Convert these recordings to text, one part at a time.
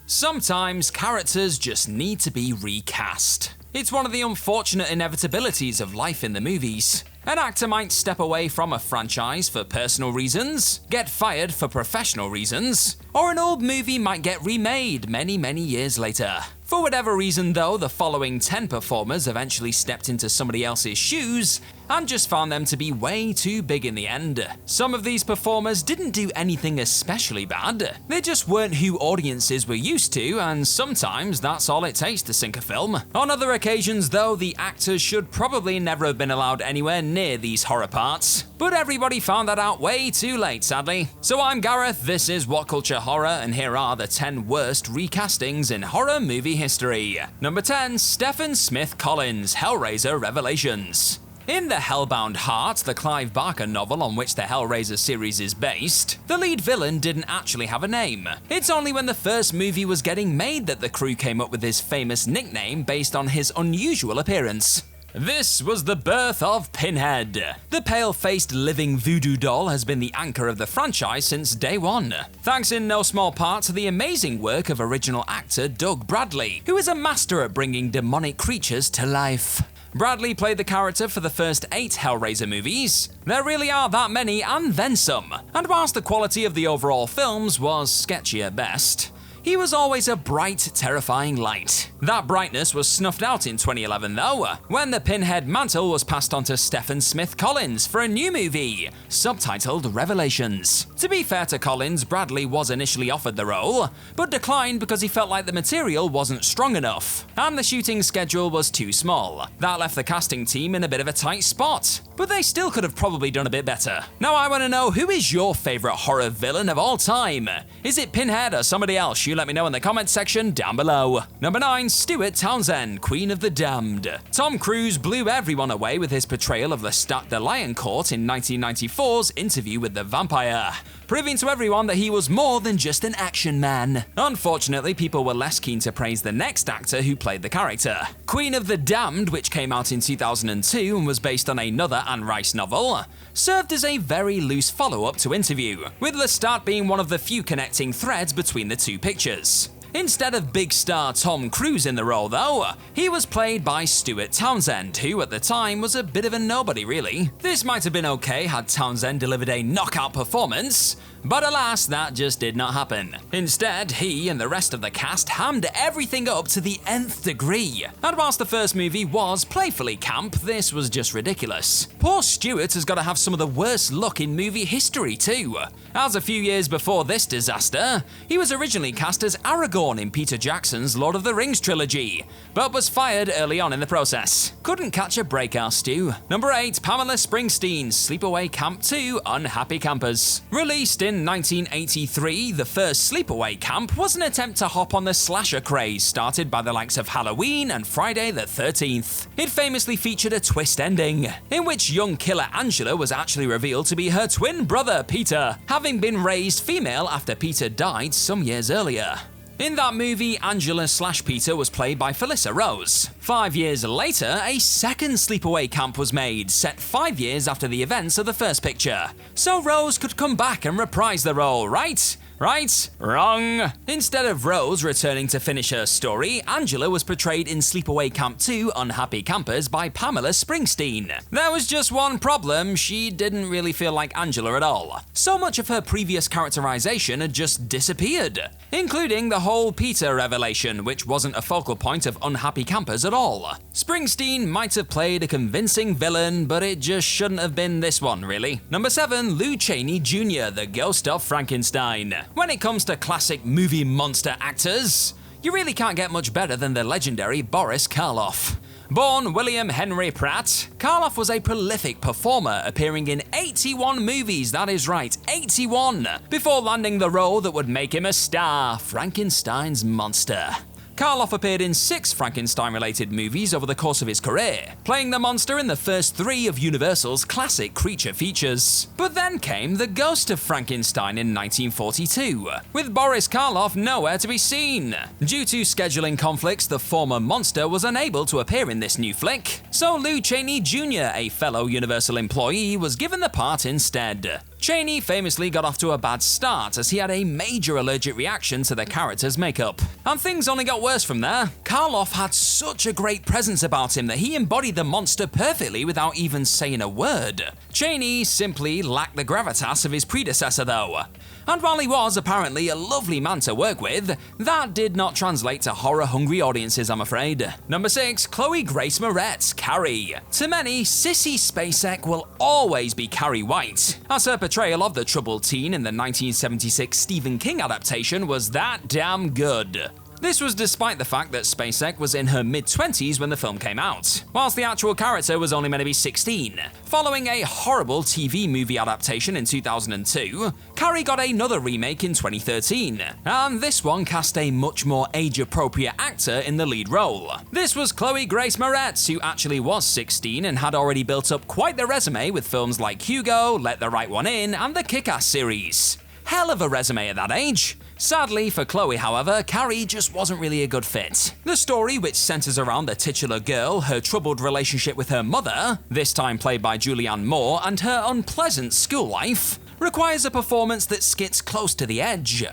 Sometimes characters just need to be recast. It's one of the unfortunate inevitabilities of life in the movies. An actor might step away from a franchise for personal reasons, get fired for professional reasons, or an old movie might get remade many years later. For whatever reason though, the following 10 performers eventually stepped into somebody else's shoes and just found them to be way too big in the end. Some of these performers didn't do anything especially bad, they just weren't who audiences were used to, and sometimes that's all it takes to sink a film. On other occasions though, the actors should probably never have been allowed anywhere near these horror parts. But everybody found that out way too late, sadly. So I'm Gareth, this is What Culture Horror, and here are the 10 worst recastings in horror movie history. Number 10, Stephan Smith Collins, Hellraiser Revelations. In The Hellbound Heart, the Clive Barker novel on which the Hellraiser series is based, the lead villain didn't actually have a name. It's only when the first movie was getting made that the crew came up with his famous nickname based on his unusual appearance. This was the birth of Pinhead. The pale-faced living voodoo doll has been the anchor of the franchise since day one, thanks in no small part to the amazing work of original actor Doug Bradley, who is a master at bringing demonic creatures to life. Bradley played the character for the first 8 Hellraiser movies. There really are that many and then some, and whilst the quality of the overall films was sketchy at best, he was always a bright, terrifying light. That brightness was snuffed out in 2011 though, when the Pinhead mantle was passed on to Stephan Smith Collins for a new movie, subtitled Revelations. To be fair to Collins, Bradley was initially offered the role, but declined because he felt like the material wasn't strong enough, and the shooting schedule was too small. That left the casting team in a bit of a tight spot, but they still could have probably done a bit better. Now I want to know, who is your favourite horror villain of all time? Is it Pinhead or somebody else? You let me know in the comments section down below. Number 9, Stuart Townzen, Queen of the Damned. Tom Cruise blew everyone away with his portrayal of Lestat the Lion Court in 1994's Interview with the Vampire, proving to everyone that he was more than just an action man. Unfortunately, people were less keen to praise the next actor who played the character. Queen of the Damned, which came out in 2002 and was based on another Anne Rice novel, served as a very loose follow-up to Interview, with Lestat being one of the few connecting threads between the two pictures. Instead of big star Tom Cruise in the role though, he was played by Stuart Townzen, who at the time was a bit of a nobody really. This might have been okay had Townzen delivered a knockout performance, but alas, that just did not happen. Instead, he and the rest of the cast hammed everything up to the nth degree. And whilst the first movie was playfully camp, this was just ridiculous. Poor Stuart has got to have some of the worst luck in movie history too, as a few years before this disaster, he was originally cast as Aragorn in Peter Jackson's Lord of the Rings trilogy, but was fired early on in the process. Couldn't catch a break, our Stu. Number 8, Pamela Springsteen, Sleepaway Camp 2, Unhappy Campers. Released in 1983, the first Sleepaway Camp was an attempt to hop on the slasher craze started by the likes of Halloween and Friday the 13th. It famously featured a twist ending, in which young killer Angela was actually revealed to be her twin brother Peter, having been raised female after Peter died some years earlier. In that movie, Angela/Peter was played by Felissa Rose. 5 years later, a second Sleepaway Camp was made, set 5 years after the events of the first picture. So Rose could come back and reprise the role, right? Right? Wrong. Instead of Rose returning to finish her story, Angela was portrayed in Sleepaway Camp 2 Unhappy Campers by Pamela Springsteen. There was just one problem, she didn't really feel like Angela at all. So much of her previous characterization had just disappeared, including the whole Peter revelation, which wasn't a focal point of Unhappy Campers at all. Springsteen might have played a convincing villain, but it just shouldn't have been this one, really. Number 7, Lou Cheney Jr., the Ghost of Frankenstein. When it comes to classic movie monster actors, you really can't get much better than the legendary Boris Karloff. Born William Henry Pratt, Karloff was a prolific performer, appearing in 81 movies, that is right, 81, before landing the role that would make him a star, Frankenstein's monster. Karloff appeared in 6 Frankenstein-related movies over the course of his career, playing the monster in the first 3 of Universal's classic creature features. But then came The Ghost of Frankenstein in 1942, with Boris Karloff nowhere to be seen. Due to scheduling conflicts, the former monster was unable to appear in this new flick, so Lou Cheney Jr., a fellow Universal employee, was given the part instead. Cheney famously got off to a bad start as he had a major allergic reaction to the character's makeup. And things only got worse from there. Karloff had such a great presence about him that he embodied the monster perfectly without even saying a word. Cheney simply lacked the gravitas of his predecessor though. And while he was apparently a lovely man to work with, that did not translate to horror-hungry audiences, I'm afraid. Number 6, Chloe Grace Moretz, Carrie. To many, Sissy Spacek will always be Carrie White, as her portrayal of the troubled teen in the 1976 Stephen King adaptation was that damn good. This was despite the fact that Spacek was in her mid-20s when the film came out, whilst the actual character was only meant to be 16. Following a horrible TV movie adaptation in 2002, Carrie got another remake in 2013, and this one cast a much more age-appropriate actor in the lead role. This was Chloe Grace Moretz, who actually was 16 and had already built up quite the resume with films like Hugo, Let the Right One In, and the Kick-Ass series. Hell of a resume at that age. Sadly for Chloe, however, Carrie just wasn't really a good fit. The story, which centers around the titular girl, her troubled relationship with her mother, this time played by Julianne Moore, and her unpleasant school life, requires a performance that skits close to the edge,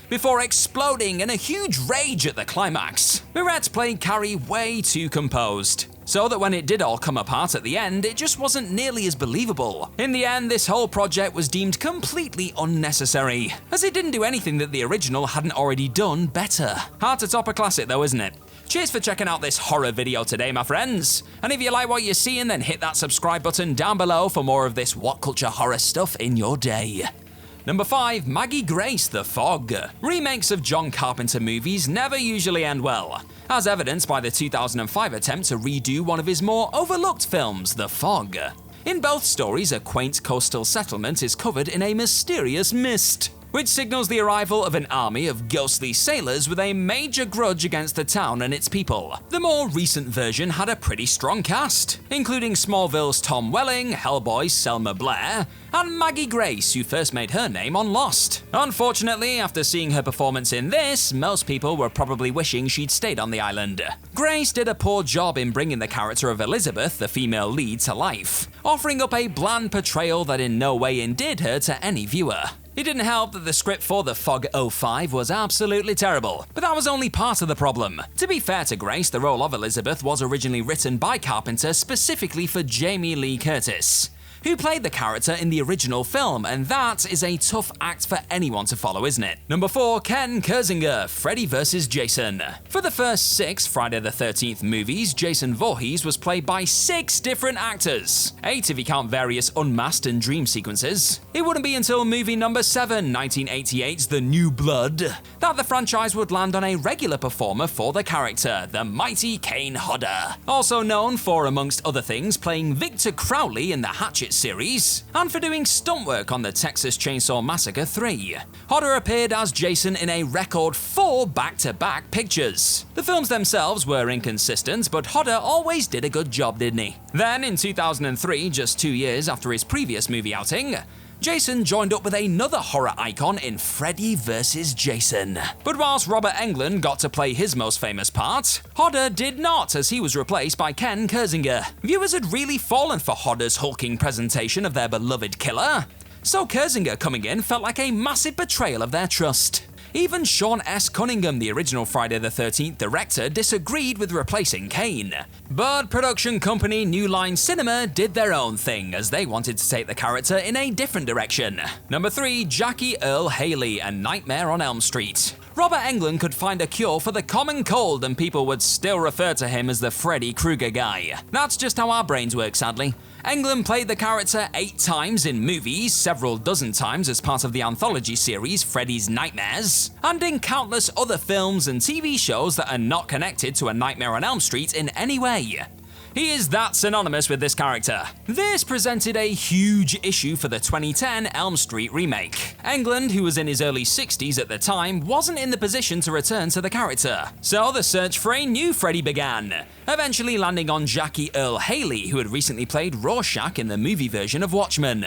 before exploding in a huge rage at the climax. Morette played Carrie way too composed, so that when it did all come apart at the end, it just wasn't nearly as believable. In the end, this whole project was deemed completely unnecessary, as it didn't do anything that the original hadn't already done better. Hard to top a classic though, isn't it? Cheers for checking out this horror video today, my friends. And if you like what you're seeing, then hit that subscribe button down below for more of this What Culture horror stuff in your day. Number 5, Maggie Grace The Fog. Remakes of John Carpenter movies never usually end well, as evidenced by the 2005 attempt to redo one of his more overlooked films, The Fog. In both stories, a quaint coastal settlement is covered in a mysterious mist, which signals the arrival of an army of ghostly sailors with a major grudge against the town and its people. The more recent version had a pretty strong cast, including Smallville's Tom Welling, Hellboy's Selma Blair, and Maggie Grace, who first made her name on Lost. Unfortunately, after seeing her performance in this, most people were probably wishing she'd stayed on the island. Grace did a poor job in bringing the character of Elizabeth, the female lead, to life, offering up a bland portrayal that in no way endeared her to any viewer. It didn't help that the script for The Fog 05 was absolutely terrible, but that was only part of the problem. To be fair to Grace, the role of Elizabeth was originally written by Carpenter specifically for Jamie Lee Curtis, who played the character in the original film, and that is a tough act for anyone to follow, isn't it? Number 4, Ken Kirzinger, Freddy vs. Jason. For the first 6 Friday the 13th movies, Jason Voorhees was played by 6 different actors, 8 if you count various unmasked and dream sequences. It wouldn't be until movie number 7, 1988's The New Blood, that the franchise would land on a regular performer for the character, the mighty Kane Hodder, also known for, amongst other things, playing Victor Crowley in the Hatchet series, and for doing stunt work on the Texas Chainsaw Massacre 3. Hodder appeared as Jason in a record 4 back-to-back pictures. The films themselves were inconsistent, but Hodder always did a good job, didn't he? Then, in 2003, just 2 years after his previous movie outing, Jason joined up with another horror icon in Freddy vs. Jason. But whilst Robert Englund got to play his most famous part, Hodder did not, as he was replaced by Ken Kirzinger. Viewers had really fallen for Hodder's hulking presentation of their beloved killer, so Kirzinger coming in felt like a massive betrayal of their trust. Even Sean S. Cunningham, the original Friday the 13th director, disagreed with replacing Kane. But production company New Line Cinema did their own thing, as they wanted to take the character in a different direction. Number 3, Jackie Earl Haley, A Nightmare on Elm Street. Robert Englund could find a cure for the common cold and people would still refer to him as the Freddy Krueger guy. That's just how our brains work, sadly. Englund played the character 8 times in movies, several dozen times as part of the anthology series Freddy's Nightmares, and in countless other films and TV shows that are not connected to A Nightmare on Elm Street in any way. He is that synonymous with this character. This presented a huge issue for the 2010 Elm Street remake. Englund, who was in his early 60s at the time, wasn't in the position to return to the character, so the search for a new Freddy began, eventually landing on Jackie Earl Haley, who had recently played Rorschach in the movie version of Watchmen.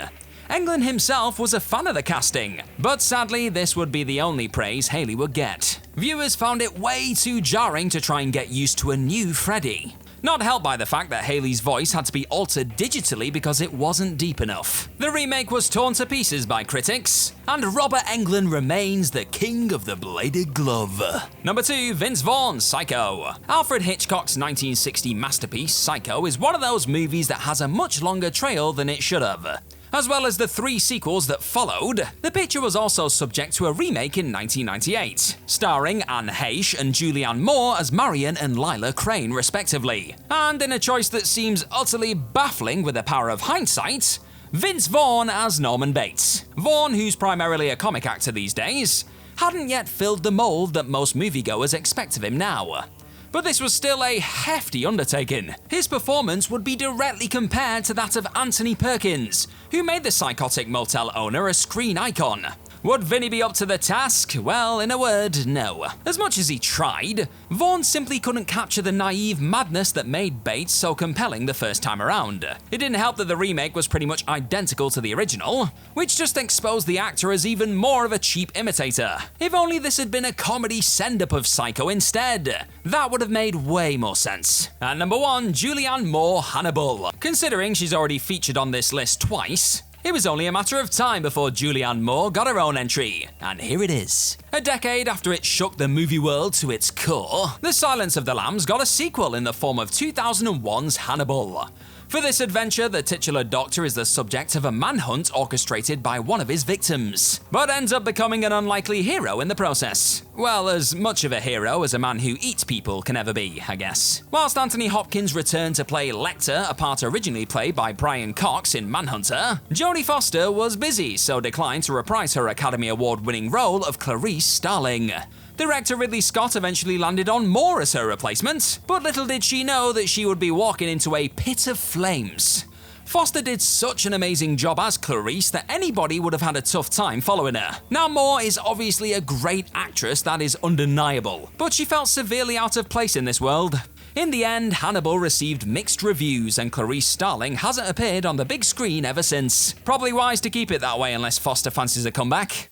Englund himself was a fan of the casting, but sadly this would be the only praise Haley would get. Viewers found it way too jarring to try and get used to a new Freddy. not helped by the fact that Hayley's voice had to be altered digitally because it wasn't deep enough. The remake was torn to pieces by critics, and Robert Englund remains the king of the bladed glove. Number 2, Vince Vaughn's Psycho. Alfred Hitchcock's 1960 masterpiece, Psycho, is one of those movies that has a much longer trail than it should have. As well as the 3 sequels that followed, the picture was also subject to a remake in 1998, starring Anne Heche and Julianne Moore as Marion and Lila Crane respectively. And in a choice that seems utterly baffling with the power of hindsight, Vince Vaughn as Norman Bates. Vaughn, who's primarily a comic actor these days, hadn't yet filled the mold that most moviegoers expect of him now. But this was still a hefty undertaking. His performance would be directly compared to that of Anthony Perkins, who made the psychotic motel owner a screen icon. Would Vinny be up to the task? Well, in a word, no. As much as he tried, Vaughn simply couldn't capture the naive madness that made Bates so compelling the first time around. It didn't help that the remake was pretty much identical to the original, which just exposed the actor as even more of a cheap imitator. If only this had been a comedy send-up of Psycho instead, that would have made way more sense. And number 1, Julianne Moore Hannibal. Considering she's already featured on this list twice, it was only a matter of time before Julianne Moore got her own entry, and here it is. A decade after it shook the movie world to its core, The Silence of the Lambs got a sequel in the form of 2001's Hannibal. For this adventure, the titular doctor is the subject of a manhunt orchestrated by one of his victims, but ends up becoming an unlikely hero in the process. Well, as much of a hero as a man who eats people can ever be, I guess. Whilst Anthony Hopkins returned to play Lecter, a part originally played by Brian Cox in Manhunter, Jodie Foster was busy, so declined to reprise her Academy Award-winning role of Clarice Starling. Director Ridley Scott eventually landed on Moore as her replacement, but little did she know that she would be walking into a pit of flames. Foster did such an amazing job as Clarice that anybody would have had a tough time following her. Now, Moore is obviously a great actress, that is undeniable, but she felt severely out of place in this world. In the end, Hannibal received mixed reviews and Clarice Starling hasn't appeared on the big screen ever since. Probably wise to keep it that way unless Foster fancies a comeback.